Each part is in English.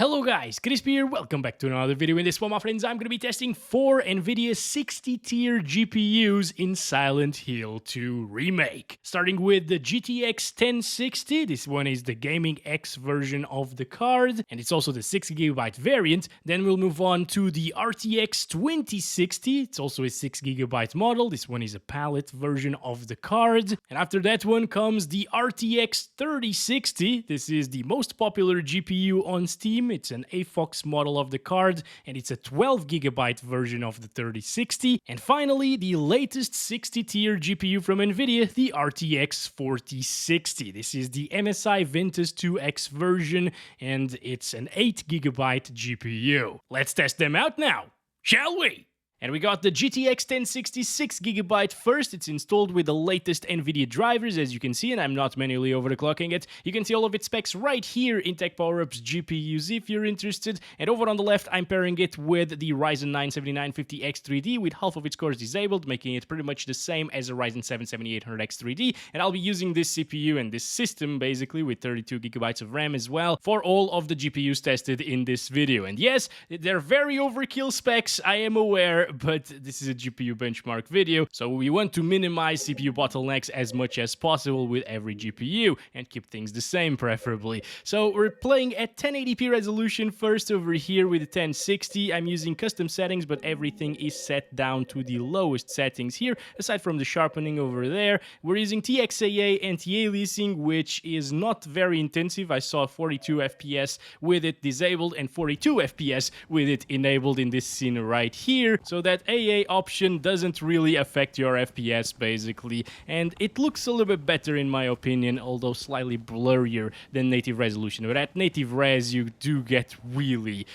Hello guys, Crispy here, welcome back to another video. In this one, my friends, I'm going to be testing 4 Nvidia 60-tier GPUs in Silent Hill 2 Remake. Starting with the GTX 1060, this one is the Gaming X version of the card, and it's also the 6GB variant. Then we'll move on to the RTX 2060, it's also a 6GB model, this one is a Palit version of the card. And after that one comes the RTX 3060, this is the most popular GPU on Steam. It's an Afox model of the card, and it's a 12GB version of the 3060. And finally, the latest 60-tier GPU from Nvidia, the RTX 4060. This is the MSI Ventus 2X version, and it's an 8GB GPU. Let's test them out now, shall we? And we got the GTX 1060 6GB first. It's installed with the latest Nvidia drivers, as you can see, and I'm not manually overclocking it. You can see all of its specs right here in Tech Power-Up's GPUs if you're interested. And over on the left, I'm pairing it with the Ryzen 9 7950X3D with half of its cores disabled, making it pretty much the same as a Ryzen 7 7800X3D. And I'll be using this CPU and this system, basically, with 32GB of RAM as well, for all of the GPUs tested in this video. And yes, they're very overkill specs, I am aware, but this is a GPU benchmark video, so we want to minimize CPU bottlenecks as much as possible with every GPU and keep things the same preferably. So we're playing at 1080p resolution first over here with the 1060. I'm using custom settings, but everything is set down to the lowest settings here, aside from the sharpening over there. We're using TXAA anti-aliasing, which is not very intensive. I saw 42 FPS with it disabled and 42 FPS with it enabled in this scene right here. So that AA option doesn't really affect your FPS basically, and it looks a little bit better in my opinion, although slightly blurrier than native resolution. But at native res you do get really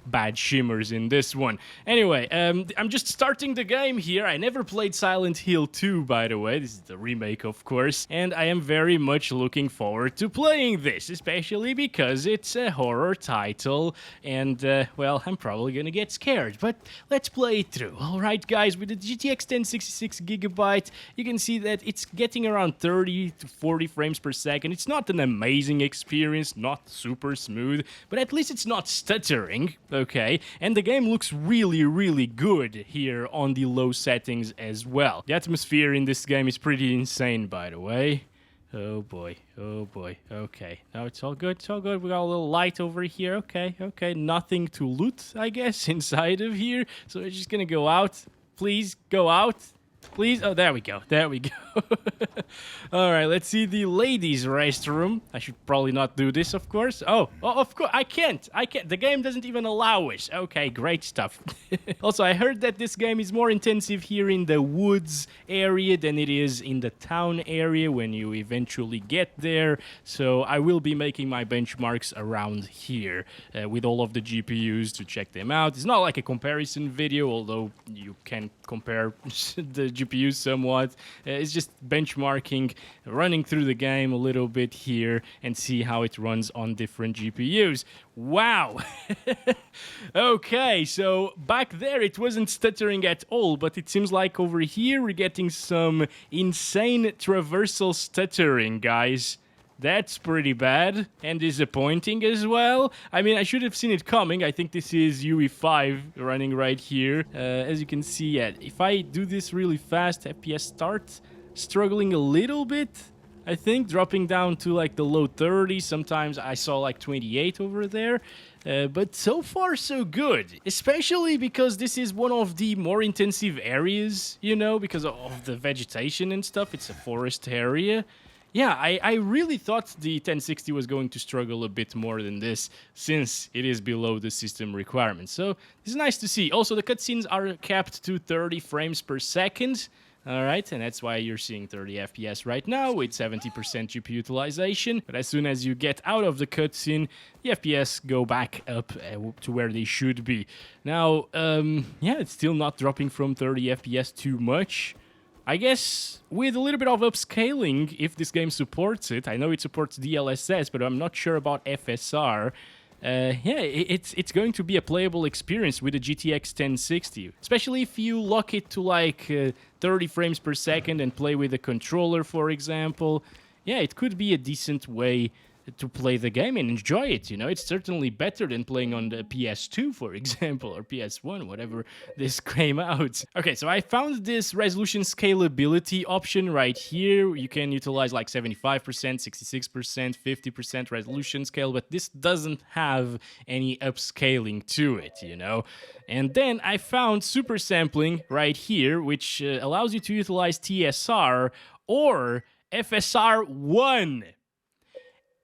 bad shimmers in this one. Anyway, I'm just starting the game here. I never played Silent Hill 2, by the way. This is the remake, of course, and I am very much looking forward to playing this, especially because it's a horror title, and well, I'm probably gonna get scared, but let's play it through. Alright guys, with the GTX 1066GB, you can see that it's getting around 30 to 40 frames per second. It's not an amazing experience, not super smooth, but at least it's not stuttering, okay? And the game looks really good here on the low settings as well. The atmosphere in this game is pretty insane, by the way. Oh boy, okay. Now it's all good, We got a little light over here, okay. Nothing to loot, I guess, inside of here. So we're just gonna go out. Please, go out. Please. Oh, there we go. Alright, let's see the ladies' restroom. I should probably not do this, of course. Oh, of course, I can't. The game doesn't even allow it. Okay, great stuff. Also, I heard that this game is more intensive here in the woods area than it is in the town area when you eventually get there. So I will be making my benchmarks around here with all of the GPUs to check them out. It's not like a comparison video, although you can compare the GPUs somewhat. It's just benchmarking, running through the game a little bit here and see how it runs on different GPUs. Wow. Okay, so back there it wasn't stuttering at all, but it seems like over here we're getting some insane traversal stuttering, guys. That's pretty bad and disappointing as well. I mean, I should have seen it coming. I think this is UE5 running right here. As you can see, yeah, if I do this really fast, FPS starts struggling a little bit, I think, dropping down to like the low 30s. Sometimes I saw like 28 over there. But so far, so good. Especially because this is one of the more intensive areas, you know, because of the vegetation and stuff. It's a forest area. Yeah, I really thought the 1060 was going to struggle a bit more than this, since it is below the system requirements. So, this is nice to see. Also, the cutscenes are capped to 30 frames per second. Alright, and that's why you're seeing 30 FPS right now with 70% GPU utilization. But as soon as you get out of the cutscene, the FPS go back up to where they should be. Now, yeah, it's still not dropping from 30 FPS too much. I guess with a little bit of upscaling, if this game supports it. I know it supports DLSS, but I'm not sure about FSR. Yeah, it's going to be a playable experience with the GTX 1060, especially if you lock it to like 30 frames per second and play with a controller, for example. Yeah, it could be a decent way to play the game and enjoy it. You know, it's certainly better than playing on the PS2, for example, or PS1, whatever this came out. Okay, so I found this resolution scalability option right here. You can utilize like 75%, 66%, 50% resolution scale, but this doesn't have any upscaling to it, you know. And then I found super sampling right here, which allows you to utilize TSR or FSR1.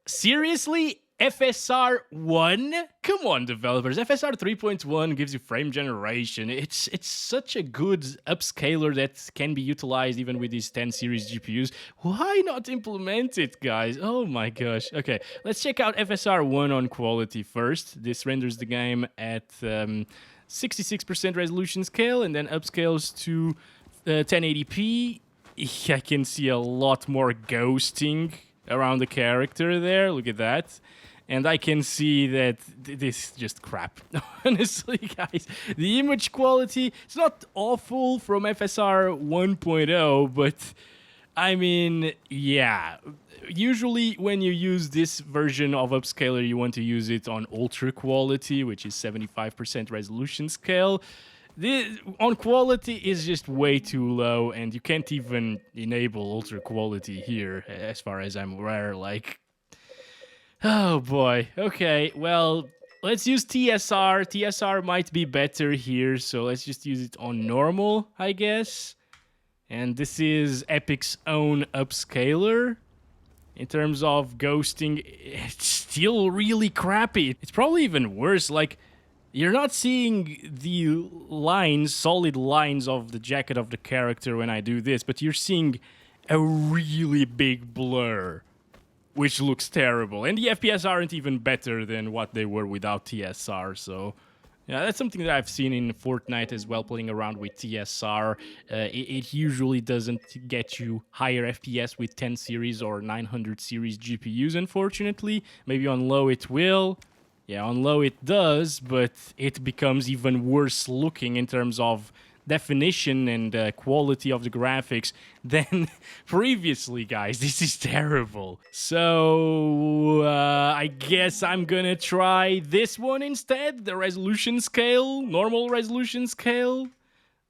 Seriously? FSR 1? Come on, developers. FSR 3.1 gives you frame generation. It's such a good upscaler that can be utilized even with these 10 series GPUs. Why not implement it, guys? Oh my gosh. Okay, let's check out FSR 1 on quality first. This renders the game at 66% resolution scale and then upscales to 1080p. I can see a lot more ghosting around the character there. Look at that. And I can see that this is just crap. Honestly, guys, the image quality, it's not awful from FSR 1.0, but I mean, yeah. Usually when you use this version of upscaler, you want to use it on ultra quality, which is 75% resolution scale. This, on quality, is just way too low, and you can't even enable ultra quality here, as far as I'm aware. Like, oh boy. Okay, well, let's use TSR. TSR might be better here, so let's just use it on normal, I guess. And this is Epic's own upscaler. In terms of ghosting, it's still really crappy. It's probably even worse. Like, you're not seeing the lines, solid lines of the jacket of the character when I do this, but you're seeing a really big blur, which looks terrible. And the FPS aren't even better than what they were without TSR, so yeah, that's something that I've seen in Fortnite as well, playing around with TSR. It usually doesn't get you higher FPS with 10 series or 900 series GPUs, unfortunately. Maybe on low it will. Yeah, on low it does, but it becomes even worse looking in terms of definition and quality of the graphics than previously, guys. This is terrible. So I guess I'm gonna try this one instead, the resolution scale, normal resolution scale.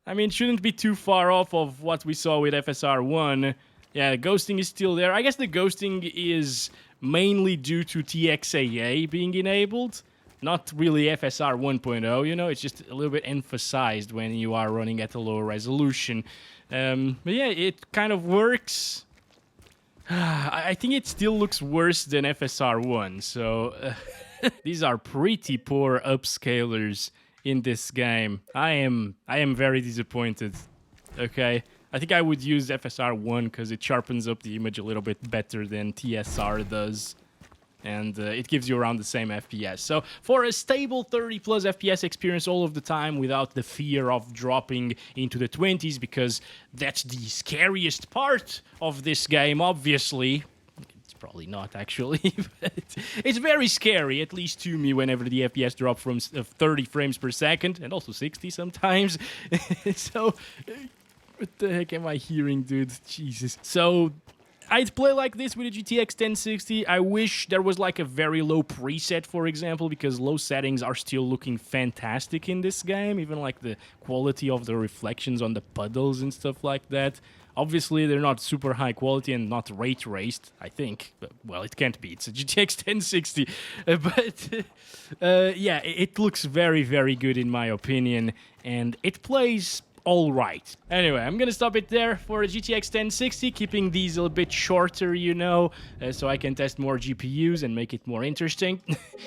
I mean, it shouldn't be too far off of what we saw with FSR 1. Yeah, ghosting is still there. I guess the ghosting is mainly due to TXAA being enabled. Not really FSR 1.0, you know, it's just a little bit emphasized when you are running at a lower resolution. But yeah, it kind of works. I think it still looks worse than FSR 1, so these are pretty poor upscalers in this game. I am very disappointed, okay? I think I would use FSR 1 because it sharpens up the image a little bit better than TSR does. And it gives you around the same FPS. So for a stable 30 plus FPS experience all of the time without the fear of dropping into the 20s, because that's the scariest part of this game, obviously. It's probably not, actually, but it's very scary, at least to me, whenever the FPS drop from 30 frames per second, and also 60 sometimes. So, what the heck am I hearing, dude? Jesus. So I'd play like this with a GTX 1060. I wish there was like a very low preset, for example, because low settings are still looking fantastic in this game. Even like the quality of the reflections on the puddles and stuff like that. Obviously, they're not super high quality and not ray traced, I think. But, well, it can't be. It's a GTX 1060. Yeah, it looks very, very good in my opinion. And it plays all right. Anyway, I'm gonna stop it there for a GTX 1060, keeping these a little bit shorter, you know, so I can test more GPUs and make it more interesting.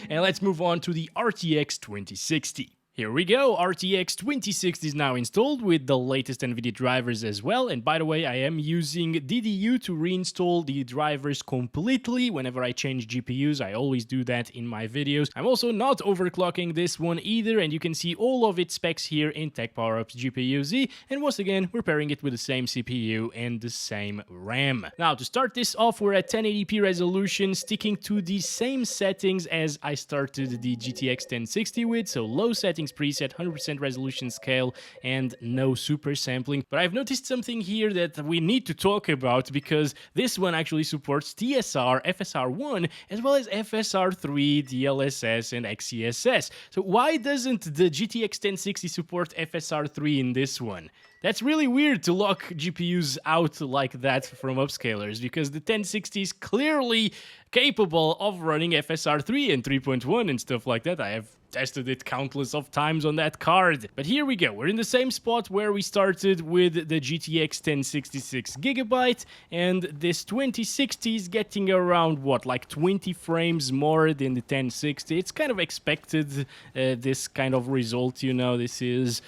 And let's move on to the RTX 2060. Here we go, RTX 2060 is now installed with the latest Nvidia drivers as well, and by the way, I am using DDU to reinstall the drivers completely. Whenever I change GPUs, I always do that in my videos. I'm also not overclocking this one either, and you can see all of its specs here in Tech Power-Up's GPU Z, and once again, we're pairing it with the same CPU and the same RAM. Now, to start this off, we're at 1080p resolution, sticking to the same settings as I started the GTX 1060 with, so low settings settings preset, 100% resolution scale, and no super sampling. But I've noticed something here that we need to talk about, because this one actually supports TSR, FSR1, as well as FSR3, DLSS, and XeSS. So why doesn't the GTX 1060 support FSR3 in this one? That's really weird to lock GPUs out like that from upscalers, because the 1060 is clearly capable of running FSR3 and 3.1 and stuff like that. I have tested it countless of times on that card. But here we go. We're in the same spot where we started with the GTX 1066GB, and this 2060 is getting around, what, like 20 frames more than the 1060. It's kind of expected, this kind of result, you know. This is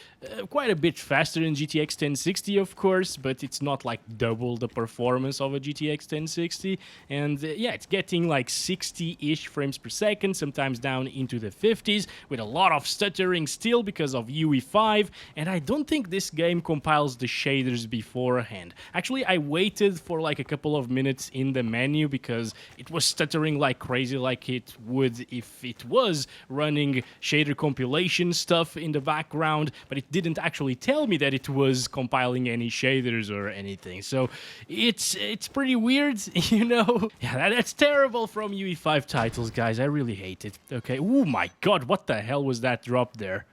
quite a bit faster than GTX 1060, of course, but it's not like double the performance of a GTX 1060. And yeah, it's getting like 60-ish frames per second, sometimes down into the 50s, with a lot of stuttering still because of UE5, and I don't think this game compiles the shaders beforehand. Actually, I waited for like a couple of minutes in the menu because it was stuttering like crazy, like it would if it was running shader compilation stuff in the background, but it didn't actually tell me that it was compiling any shaders or anything. So it's pretty weird, you know? Yeah, that's terrible from UE5 titles, guys. I really hate it. Okay, oh my god, what the hell was that drop there?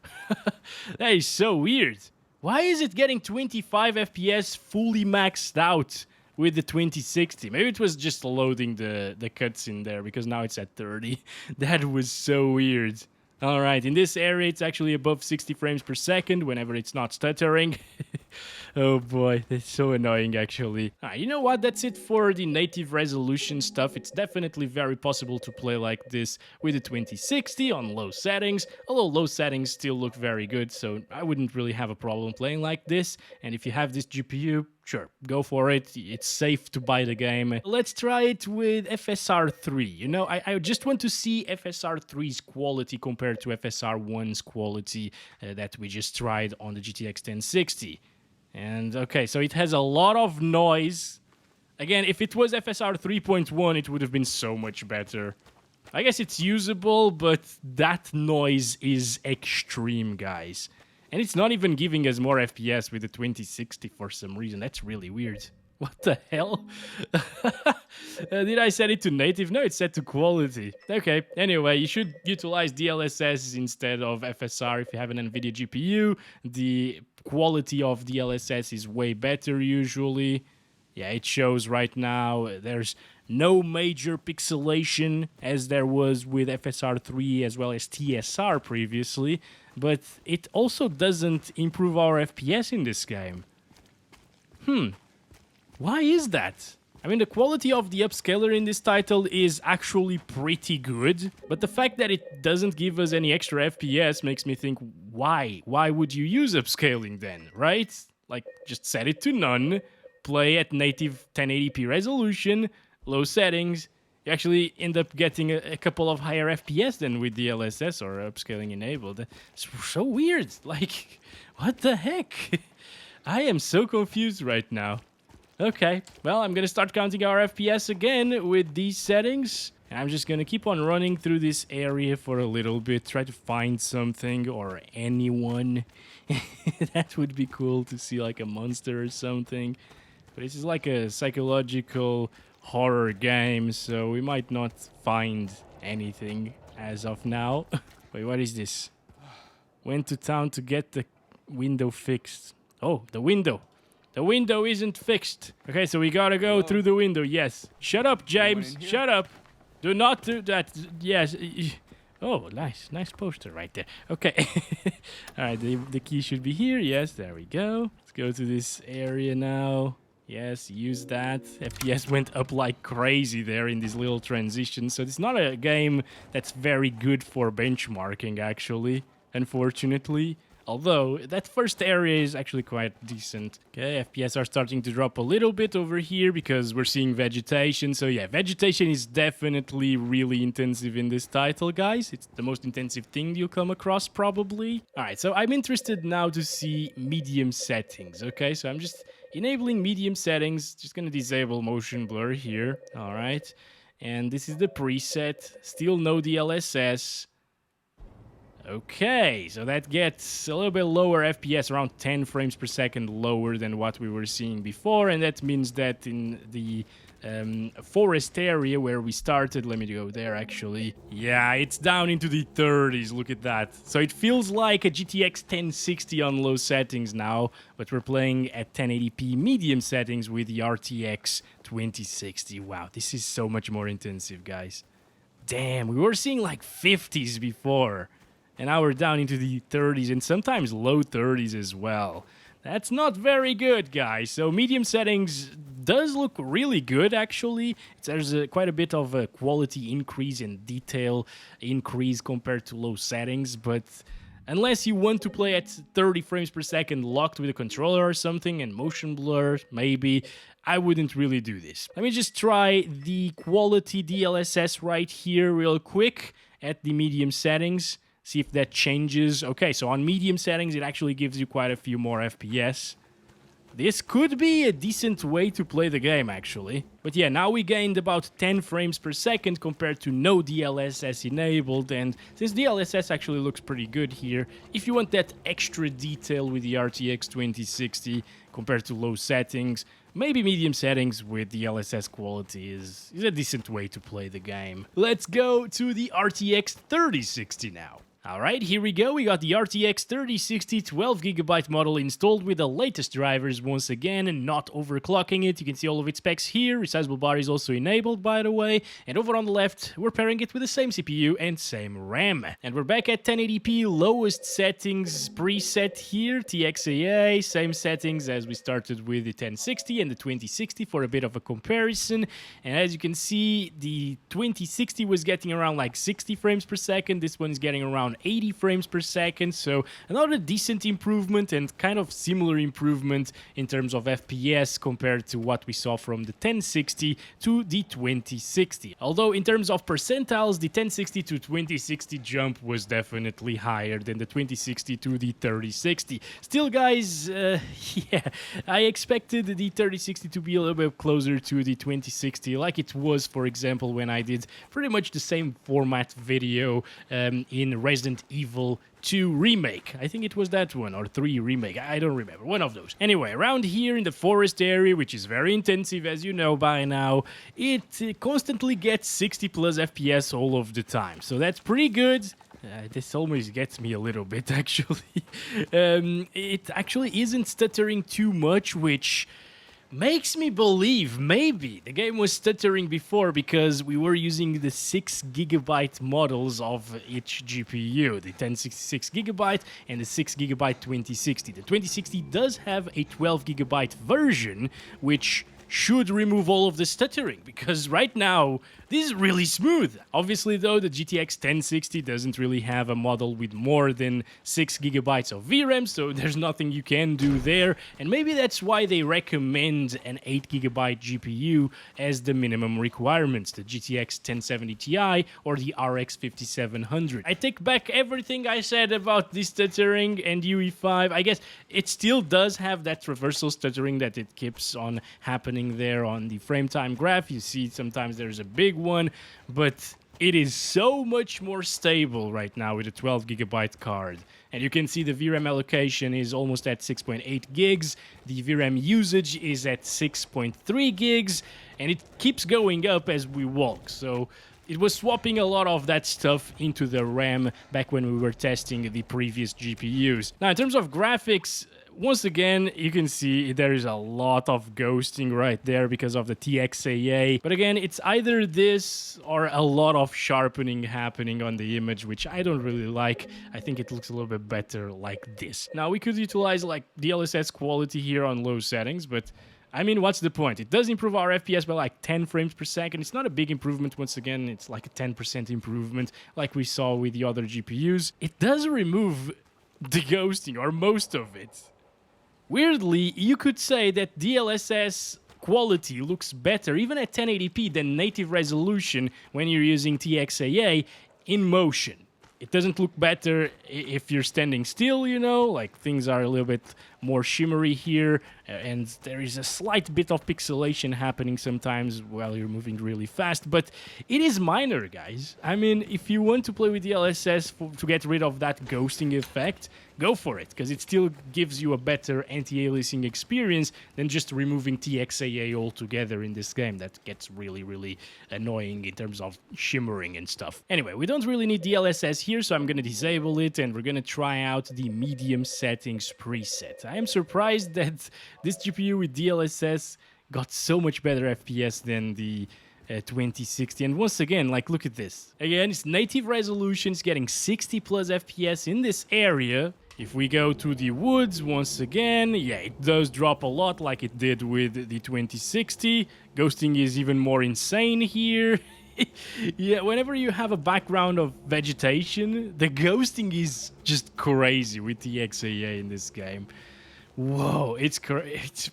That is so weird. Why is it getting 25 FPS fully maxed out with the 2060? Maybe it was just loading the cuts in there, because now it's at 30. That was so weird. Alright, in this area it's actually above 60 frames per second whenever it's not stuttering. Oh boy, that's so annoying actually. Alright, you know what, that's it for the native resolution stuff. It's definitely very possible to play like this with the 2060 on low settings, although low settings still look very good, so I wouldn't really have a problem playing like this. And if you have this GPU, sure, go for it. It's safe to buy the game. Let's try it with FSR3. You know, I just want to see FSR3's quality compared to FSR1's quality that we just tried on the GTX 1060. And okay, so it has a lot of noise. Again, if it was FSR 3.1, it would have been so much better. I guess it's usable, but that noise is extreme, guys. And it's not even giving us more FPS with the 2060 for some reason. That's really weird. What the hell? Did I set it to native? No, it's set to quality. Okay, anyway, you should utilize DLSS instead of FSR if you have an Nvidia GPU. The quality of DLSS is way better usually. Yeah, it shows right now there's no major pixelation as there was with FSR3 as well as TSR previously, but it also doesn't improve our FPS in this game. Why is that? I mean, the quality of the upscaler in this title is actually pretty good, but the fact that it doesn't give us any extra FPS makes me think, why? Why would you use upscaling then, right? Like, just set it to none, play at native 1080p resolution, low settings. You actually end up getting a couple of higher FPS than with DLSS or upscaling enabled. It's so weird. Like, what the heck? I am so confused right now. Okay, well, I'm gonna start counting our FPS again with these settings. And I'm just gonna keep on running through this area for a little bit, try to find something or anyone. That would be cool to see, like a monster or something. But this is like a psychological horror game, so we might not find anything as of now. Wait, what is this? Went to town to get the window fixed. Oh, the window. The window isn't fixed. Okay, so we gotta go through the window, yes. Shut up, James. Shut up. Do not do that. Yes. Oh, nice. Nice poster right there. Okay. Alright, the key should be here. Yes, there we go. Let's go to this area now. Yes, use that. FPS went up like crazy there in this little transition. So it's not a game that's very good for benchmarking, actually, unfortunately. Although, that first area is actually quite decent. Okay, FPS are starting to drop a little bit over here because we're seeing vegetation. So yeah, vegetation is definitely really intensive in this title, guys. It's the most intensive thing you'll come across, probably. Alright, so I'm interested now to see medium settings, okay? So I'm just enabling medium settings. Just gonna disable motion blur here. Alright, and this is the preset. Still no DLSS. Okay, so that gets a little bit lower FPS, around 10 frames per second lower than what we were seeing before, and that means that in the forest area where we started, let me go there actually. Yeah, it's down into the 30s, look at that. So it feels like a GTX 1060 on low settings now, but we're playing at 1080p medium settings with the RTX 2060. Wow, this is so much more intensive, guys. Damn, we were seeing like 50s before. And now we're down into the 30s and sometimes low 30s as well. That's not very good, guys. So medium settings does look really good, actually. There's quite a bit of a quality increase and detail increase compared to low settings. But unless you want to play at 30 frames per second locked with a controller or something and motion blur, maybe, I wouldn't really do this. Let me just try the quality DLSS right here real quick at the medium settings. See if that changes. Okay, so on medium settings, it actually gives you quite a few more FPS. This could be a decent way to play the game, actually. But yeah, now we gained about 10 frames per second compared to no DLSS enabled. And since DLSS actually looks pretty good here, if you want that extra detail with the RTX 2060 compared to low settings, maybe medium settings with DLSS quality is a decent way to play the game. Let's go to the RTX 3060 now. Alright, here we go. We got the RTX 3060 12GB model installed with the latest drivers once again and not overclocking it. You can see all of its specs here. Resizable bar is also enabled, by the way. And over on the left, we're pairing it with the same CPU and same RAM. And we're back at 1080p, lowest settings preset here, TXAA, same settings as we started with the 1060 and the 2060 for a bit of a comparison. And as you can see, the 2060 was getting around like 60 frames per second. This one is getting around 80 frames per second, so another decent improvement and kind of similar improvement in terms of FPS compared to what we saw from the 1060 to the 2060. Although in terms of percentiles, the 1060 to 2060 jump was definitely higher than the 2060 to the 3060. Still, guys, yeah, I expected the 3060 to be a little bit closer to the 2060, like it was, for example, when I did pretty much the same format video in Resident Evil 2 Remake. I think it was that one, or 3 Remake, I don't remember, one of those. Anyway, around here in the forest area, which is very intensive as you know by now, it constantly gets 60 plus FPS all of the time, so that's pretty good. This almost gets me a little bit, actually. It actually isn't stuttering too much, which makes me believe maybe the game was stuttering before because we were using the 6GB models of each GPU, the 1066GB and the 6GB 2060. The 2060 does have a 12GB version, which should remove all of the stuttering, because right now this is really smooth. Obviously though, the GTX 1060 doesn't really have a model with more than 6GB of VRAM, so there's nothing you can do there, and maybe that's why they recommend an 8GB GPU as the minimum requirements, the GTX 1070 Ti or the RX 5700. I take back everything I said about the stuttering and UE5. I guess it still does have that traversal stuttering that it keeps on happening there on the frame time graph. You see sometimes there's a big one, but it is so much more stable right now with a 12GB card. And you can see the VRAM allocation is almost at 6.8 gigs, the VRAM usage is at 6.3 gigs, and it keeps going up as we walk. So it was swapping a lot of that stuff into the RAM back when we were testing the previous GPUs. Now, in terms of graphics, once again, you can see there is a lot of ghosting right there because of the TXAA. But again, it's either this or a lot of sharpening happening on the image, which I don't really like. I think it looks a little bit better like this. Now, we could utilize like DLSS quality here on low settings, but I mean, what's the point? It does improve our FPS by like 10 frames per second. It's not a big improvement. Once again, it's like a 10% improvement like we saw with the other GPUs. It does remove the ghosting, or most of it. Weirdly, you could say that DLSS quality looks better, even at 1080p, than native resolution when you're using TXAA in motion. It doesn't look better if you're standing still, you know, like things are a little bit more shimmery here, and there is a slight bit of pixelation happening sometimes while you're moving really fast, but it is minor, guys. I mean, if you want to play with DLSS to get rid of that ghosting effect, go for it, because it still gives you a better anti-aliasing experience than just removing TXAA altogether in this game. That gets really, really annoying in terms of shimmering and stuff. Anyway, we don't really need DLSS here, so I'm going to disable it, and we're going to try out the medium settings preset. I am surprised that this GPU with DLSS got so much better FPS than the 2060, and once again, like, look at this. Again, it's native resolution, it's getting 60 plus FPS in this area. If we go to the woods, once again, yeah, it does drop a lot like it did with the 2060. Ghosting is even more insane here. Yeah, whenever you have a background of vegetation, the ghosting is just crazy with the XAA in this game. Whoa, it's crazy.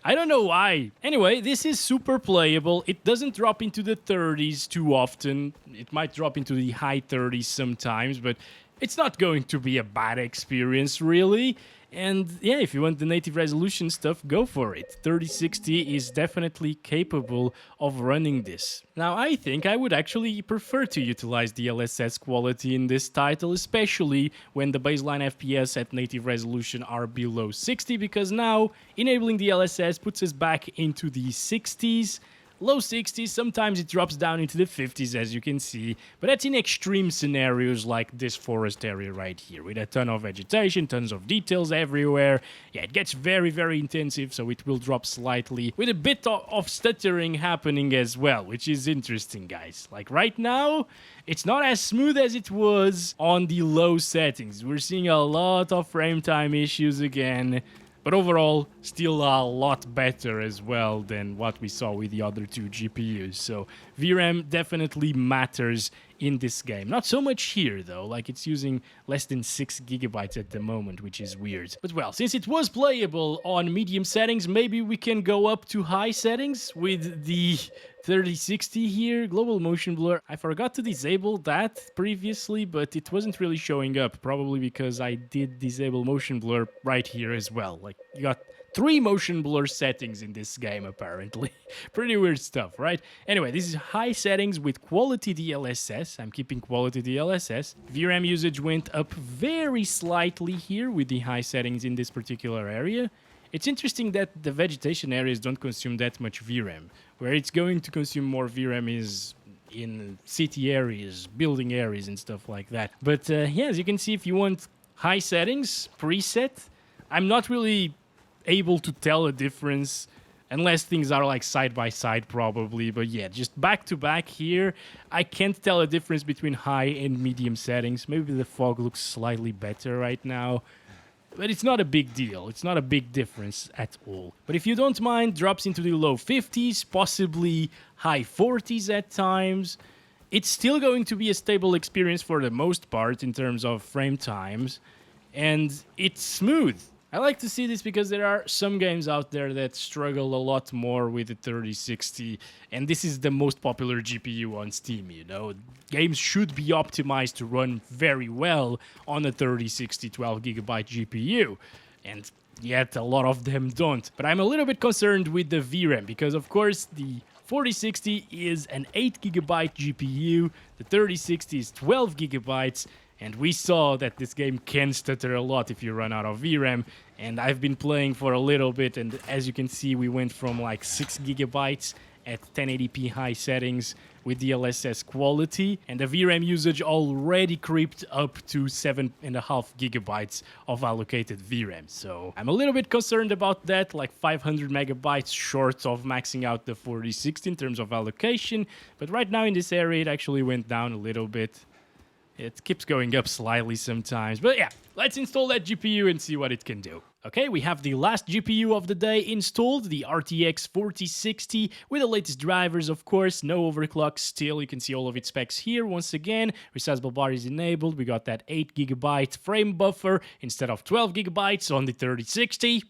I don't know why. Anyway, this is super playable. It doesn't drop into the 30s too often. It might drop into the high 30s sometimes, but it's not going to be a bad experience, really. And yeah, if you want the native resolution stuff, go for it. 3060 is definitely capable of running this. Now, I think I would actually prefer to utilize the DLSS quality in this title, especially when the baseline FPS at native resolution are below 60, because now enabling the DLSS puts us back into the 60s. Low 60s, sometimes it drops down into the 50s, as you can see, but that's in extreme scenarios like this forest area right here, with a ton of vegetation, tons of details everywhere. Yeah, it gets very, very intensive, so it will drop slightly, with a bit of stuttering happening as well, which is interesting, guys. Like right now, it's not as smooth as it was on the low settings. We're seeing a lot of frame time issues again. But overall, still a lot better as well than what we saw with the other two GPUs. So VRAM definitely matters in this game. Not so much here though, like it's using less than 6 gigabytes at the moment, which is weird. But well, since it was playable on medium settings, maybe we can go up to high settings with the 3060 here. Global motion blur, I forgot to disable that previously, but it wasn't really showing up, probably because I did disable motion blur right here as well. Like, you got 3 motion blur settings in this game, apparently. Pretty weird stuff, right? Anyway, this is high settings with quality DLSS. I'm keeping quality DLSS. VRAM usage went up very slightly here with the high settings in this particular area. It's interesting that the vegetation areas don't consume that much VRAM. Where it's going to consume more VRAM is in city areas, building areas and stuff like that. But yeah, as you can see, if you want high settings, preset, I'm not really able to tell a difference unless things are like side by side probably. But yeah, just back to back here, I can't tell a difference between high and medium settings. Maybe the fog looks slightly better right now. But it's not a big deal. It's not a big difference at all. But if you don't mind, drops into the low 50s, possibly high 40s at times. It's still going to be a stable experience for the most part in terms of frame times. And it's smooth. I like to see this because there are some games out there that struggle a lot more with the 3060, and this is the most popular GPU on Steam, you know. Games should be optimized to run very well on a 3060 12GB GPU, and yet a lot of them don't. But I'm a little bit concerned with the VRAM, because of course the 4060 is an 8GB GPU, the 3060 is 12GB, and we saw that this game can stutter a lot if you run out of VRAM. And I've been playing for a little bit, and as you can see, we went from like 6 gigabytes at 1080p high settings with DLSS quality, and the VRAM usage already creeped up to 7.5 gigabytes of allocated VRAM. So I'm a little bit concerned about that, like 500 megabytes short of maxing out the 4060 in terms of allocation. But right now in this area, it actually went down a little bit. It keeps going up slightly sometimes, but yeah, let's install that GPU and see what it can do. Okay, we have the last GPU of the day installed, the RTX 4060, with the latest drivers, of course, no overclock still. You can see all of its specs here. Once again, resizable bar is enabled. We got that 8GB frame buffer instead of 12GB on the 3060.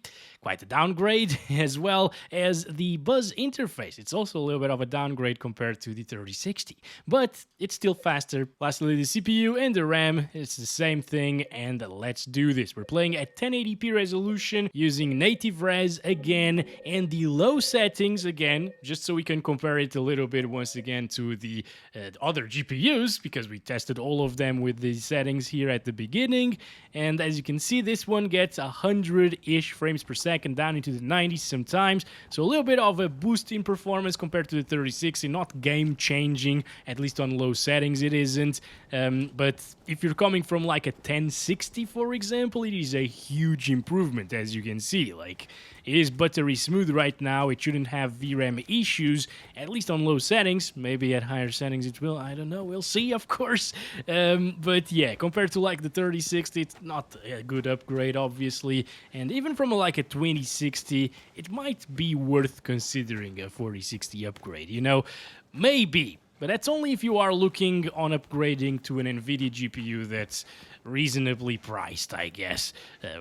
Quite a downgrade, as well as the buzz interface. It's also a little bit of a downgrade compared to the 3060, but it's still faster. Lastly, the CPU and the RAM, it's the same thing, and let's do this. We're playing at 1080p resolution resolution using native res again, and the low settings again, just so we can compare it a little bit once again to the other GPUs, because we tested all of them with the settings here at the beginning. And as you can see, this one gets 100-ish frames per second, down into the 90s sometimes. So a little bit of a boost in performance compared to the 3060, not game-changing, at least on low settings it isn't. But if you're coming from like a 1060, for example, it is a huge improvement, as you can see. Like, it is buttery smooth right now. It shouldn't have VRAM issues, at least on low settings. Maybe at higher settings it will. I don't know. We'll see, of course. But yeah, compared to like the 3060, it's not a good upgrade, obviously. And even from like a 2060, it might be worth considering a 4060 upgrade, you know? Maybe. But that's only if you are looking on upgrading to an Nvidia GPU that's reasonably priced, I guess.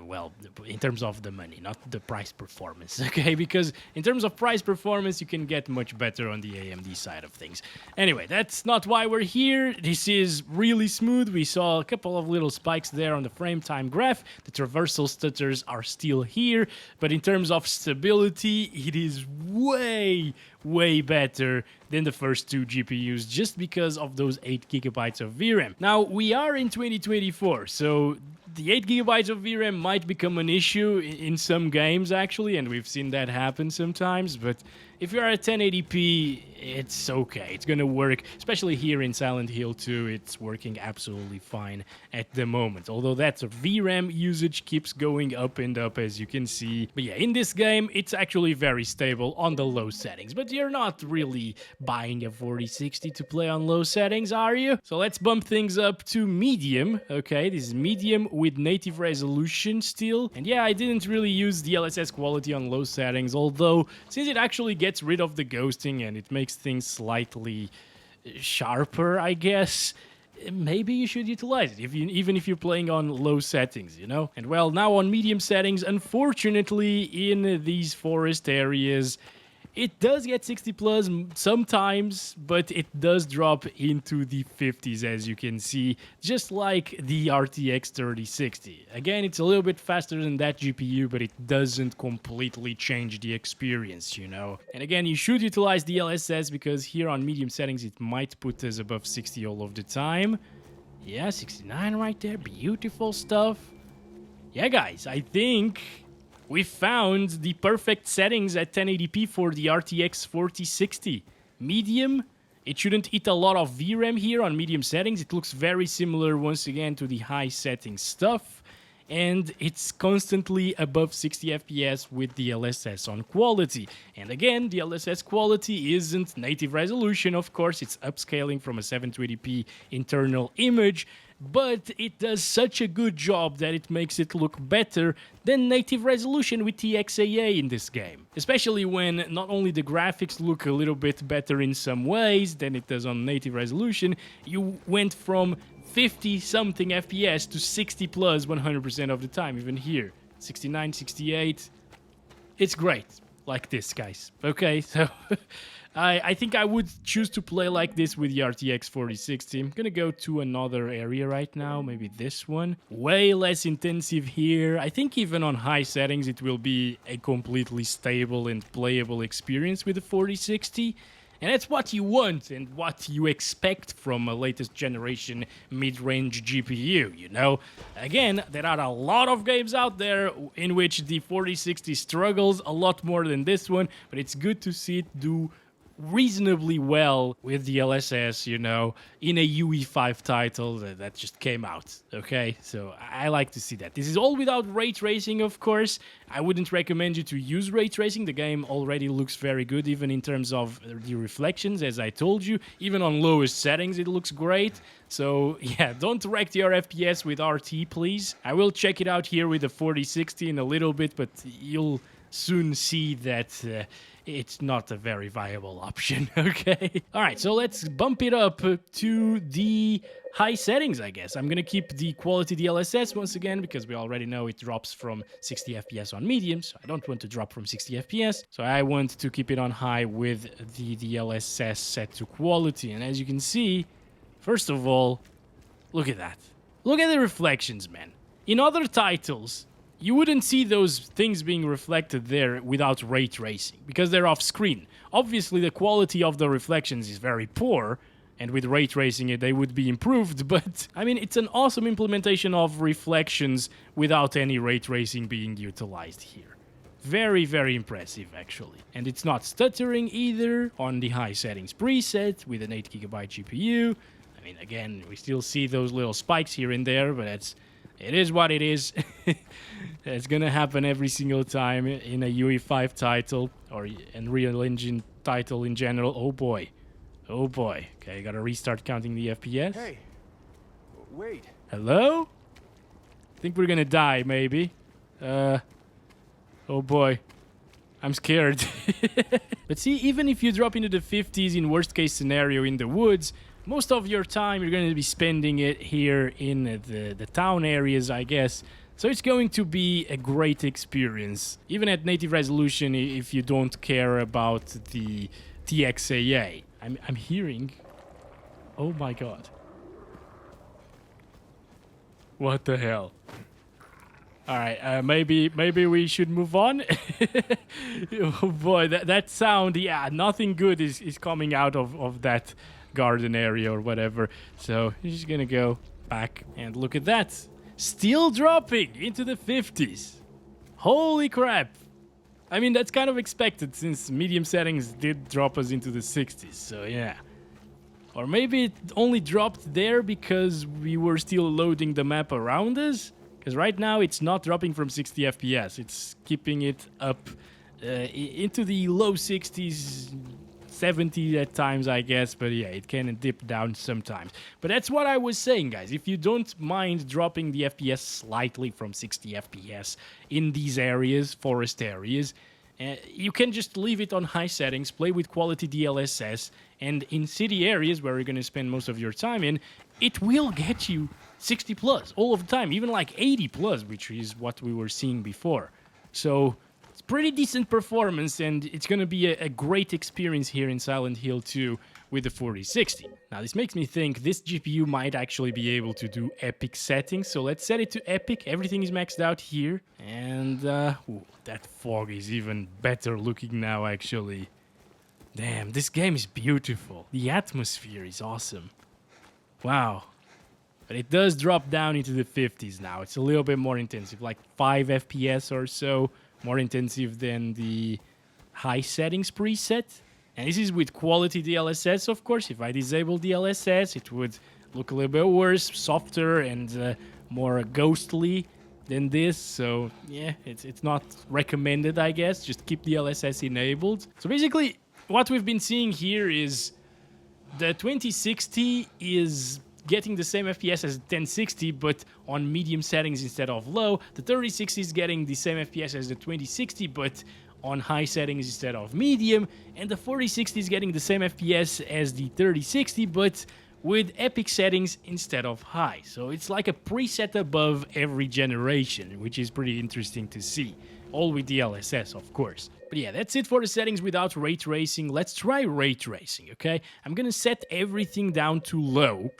Well, in terms of the money, not the price performance, okay? Because in terms of price performance, you can get much better on the AMD side of things. Anyway, that's not why we're here. This is really smooth. We saw a couple of little spikes there on the frame time graph. The traversal stutters are still here, but in terms of stability, it is way better than the first two GPUs, just because of those 8 gigabytes of VRAM. Now, we are in 2024, so the 8 gigabytes of VRAM might become an issue in some games, actually, and we've seen that happen sometimes, but if you're at 1080p, it's okay. It's gonna work, especially here in Silent Hill 2. It's working absolutely fine at the moment, although that VRAM usage keeps going up and up, as you can see. But yeah, in this game, it's actually very stable on the low settings, but you're not really buying a 4060 to play on low settings, are you? So let's bump things up to medium. Okay, this is medium with native resolution still. And yeah, I didn't really use the DLSS quality on low settings, although since it actually gets rid of the ghosting and it makes things slightly sharper, I guess, maybe you should utilize it, even if you're playing on low settings, you know? And well, now on medium settings, unfortunately, in these forest areas, it does get 60 plus sometimes, but it does drop into the 50s, as you can see, just like the RTX 3060. Again, it's a little bit faster than that GPU, but it doesn't completely change the experience, you know? And again, you should utilize the DLSS, because here on medium settings, it might put us above 60 all of the time. Yeah, 69 right there, beautiful stuff. Yeah, guys, I think we found the perfect settings at 1080p for the RTX 4060. Medium, it shouldn't eat a lot of VRAM here on medium settings. It looks very similar once again to the high setting stuff. And it's constantly above 60 FPS with DLSS on quality. And again, DLSS quality isn't native resolution, of course. It's upscaling from a 720p internal image, but it does such a good job that it makes it look better than native resolution with TXAA in this game. Especially when not only the graphics look a little bit better in some ways than it does on native resolution, you went from 50-something FPS to 60 plus 100% of the time, even here. 69, 68. It's great. Like this, guys. Okay, so I think I would choose to play like this with the RTX 4060. I'm gonna go to another area right now, maybe this one. Way less intensive here. I think even on high settings it will be a completely stable and playable experience with the 4060. And that's what you want and what you expect from a latest generation mid-range GPU, you know? Again, there are a lot of games out there in which the 4060 struggles a lot more than this one, but it's good to see it do reasonably well with the DLSS, you know, in a UE5 title that just came out, okay? So I like to see that. This is all without ray tracing, of course. I wouldn't recommend you to use ray tracing. The game already looks very good, even in terms of the reflections, as I told you. Even on lowest settings, it looks great. So yeah, don't wreck your FPS with RT, please. I will check it out here with the 4060 in a little bit, but you'll soon see that it's not a very viable option, okay? All right, so let's bump it up to the high settings, I guess. I'm gonna keep the quality DLSS once again, because we already know it drops from 60 FPS on medium, so I don't want to drop from 60 FPS. So I want to keep it on high with the DLSS set to quality. And as you can see, first of all, look at that. Look at the reflections, man. In other titles, you wouldn't see those things being reflected there without ray tracing, because they're off screen. Obviously, the quality of the reflections is very poor, and with ray tracing they would be improved, but I mean, it's an awesome implementation of reflections without any ray tracing being utilized here. Very, very impressive, actually. And it's not stuttering either on the high settings preset with an 8GB GPU. I mean, again, we still see those little spikes here and there, but it is what it is. It's gonna happen every single time in a UE5 title or Unreal Engine title in general. Oh boy. Oh boy. Okay, gotta restart counting the FPS. Hey, wait. Hello? I think we're gonna die, maybe. Oh boy. I'm scared. But see, even if you drop into the 50s in worst case scenario in the woods, most of your time you're going to be spending it here in the town areas, I guess. So it's going to be a great experience, even at native resolution if you don't care about the TXAA. I'm hearing... Oh my god. What the hell? Alright, maybe we should move on. Oh boy, that sound, yeah, nothing good is coming out of that garden area or whatever. So you're just gonna go back and look at that. Still dropping into the 50s. Holy crap. I mean, that's kind of expected since medium settings did drop us into the 60s. So yeah. Or maybe it only dropped there because we were still loading the map around us. Because right now it's not dropping from 60 FPS. It's keeping it up into the low 60s, 70 at times, I guess. But yeah, it can dip down sometimes. But that's what I was saying, guys. If you don't mind dropping the FPS slightly from 60 FPS in these areas, forest areas, you can just leave it on high settings, play with quality DLSS, and in city areas where you're going to spend most of your time in, it will get you 60 plus all of the time, even like 80 plus, which is what we were seeing before. So it's pretty decent performance, and it's going to be a great experience here in Silent Hill 2 with the 4060. Now this makes me think this GPU might actually be able to do epic settings, so let's set it to epic. Everything is maxed out here, and ooh, that fog is even better looking now, actually. Damn, this game is beautiful. The atmosphere is awesome. Wow. But it does drop down into the 50s now. It's a little bit more intensive, like 5 FPS or so, more intensive than the high settings preset. And this is with quality DLSS, of course. If I disable DLSS, it would look a little bit worse, softer, and more ghostly than this. So yeah, it's not recommended, I guess. Just keep DLSS enabled. So basically, what we've been seeing here is the 2060 is getting the same FPS as 1060, but on medium settings instead of low. The 3060 is getting the same FPS as the 2060, but on high settings instead of medium. And the 4060 is getting the same FPS as the 3060, but with epic settings instead of high. So it's like a preset above every generation, which is pretty interesting to see. All with DLSS, of course. But yeah, that's it for the settings without ray tracing. Let's try ray tracing, okay? I'm gonna set everything down to low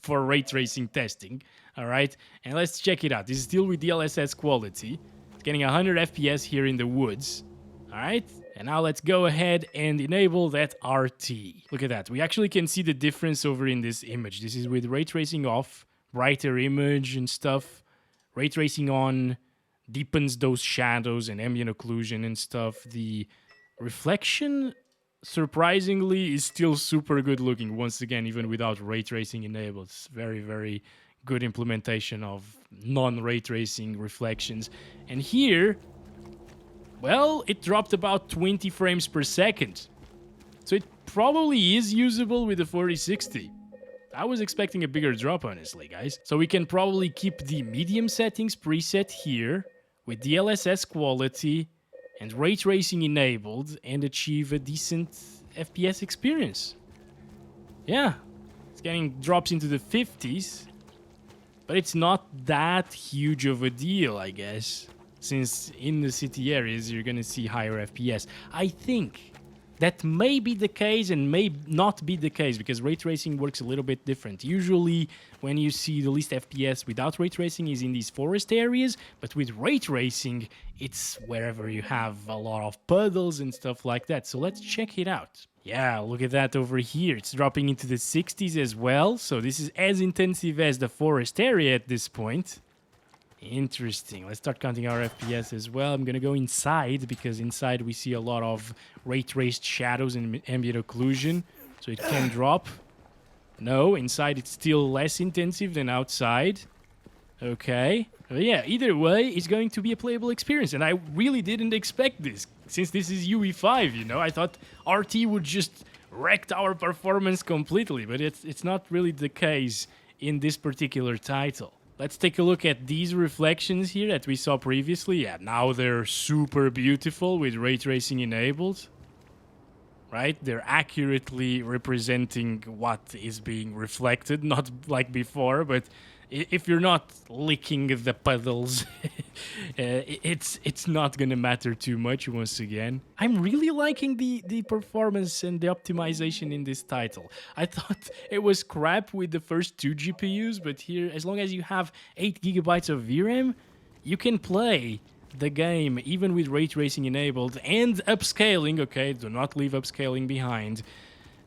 for ray tracing testing, all right? And let's check it out. This is still with DLSS quality. It's getting 100 FPS here in the woods, all right? And now let's go ahead and enable that RT. Look at that. We actually can see the difference over in this image. This is with ray tracing off, brighter image and stuff. Ray tracing on deepens those shadows and ambient occlusion and stuff. The reflection, surprisingly, is still super good looking. Once again, even without ray tracing enabled. It's very, very good implementation of non-ray tracing reflections. And here, well, it dropped about 20 frames per second. So it probably is usable with the 4060. I was expecting a bigger drop, honestly, guys. So we can probably keep the medium settings preset here with DLSS quality and ray tracing enabled and achieve a decent FPS experience. Yeah, it's getting drops into the 50s, but it's not that huge of a deal, I guess, since in the city areas you're gonna see higher FPS. I think That may be the case and may not be the case because ray tracing works a little bit different. Usually when you see the least FPS without ray tracing is in these forest areas, but with ray tracing it's wherever you have a lot of puddles and stuff like that. So let's check it out. Yeah, look at that over here. It's dropping into the 60s as well. So this is as intensive as the forest area at this point. Interesting. Let's start counting our FPS as well. I'm gonna go inside because inside we see a lot of ray traced shadows and ambient occlusion, so it can drop. No, inside it's still less intensive than outside. Okay. Yeah, either way, it's going to be a playable experience, and I really didn't expect this since this is UE5, you know. I thought RT would just wreck our performance completely, but it's not really the case in this particular title. Let's take a look at these reflections here that we saw previously. Yeah, now they're super beautiful with ray tracing enabled. Right? They're accurately representing what is being reflected, not like before, but if you're not licking the puddles, it's not gonna matter too much once again. I'm really liking the performance and the optimization in this title. I thought it was crap with the first 2 GPUs, but here, as long as you have 8 GB of VRAM, you can play the game even with ray tracing enabled and upscaling. Okay, do not leave upscaling behind.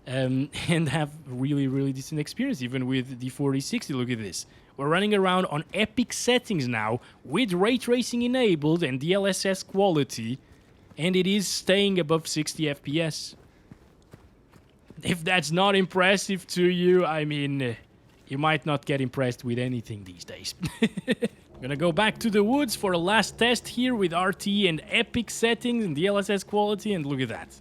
And have really decent experience even with the 4060. Look at this. We're running around on epic settings now with ray tracing enabled and DLSS quality, and it is staying above 60 FPS. If that's not impressive to you, I mean, you might not get impressed with anything these days. I'm gonna go back to the woods for a last test here with RT and epic settings and DLSS quality, and look at that.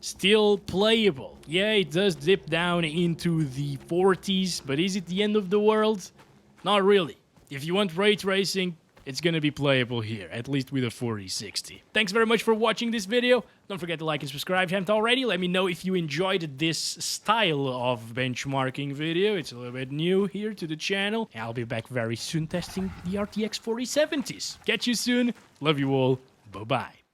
Still playable. Yeah, it does dip down into the 40s, but is it the end of the world? Not really. If you want ray tracing, it's gonna be playable here, at least with a 4060. Thanks very much for watching this video. Don't forget to like and subscribe if you haven't already. Let me know if you enjoyed this style of benchmarking video. It's a little bit new here to the channel. I'll be back very soon testing the RTX 4070s. Catch you soon. Love you all. Bye-bye.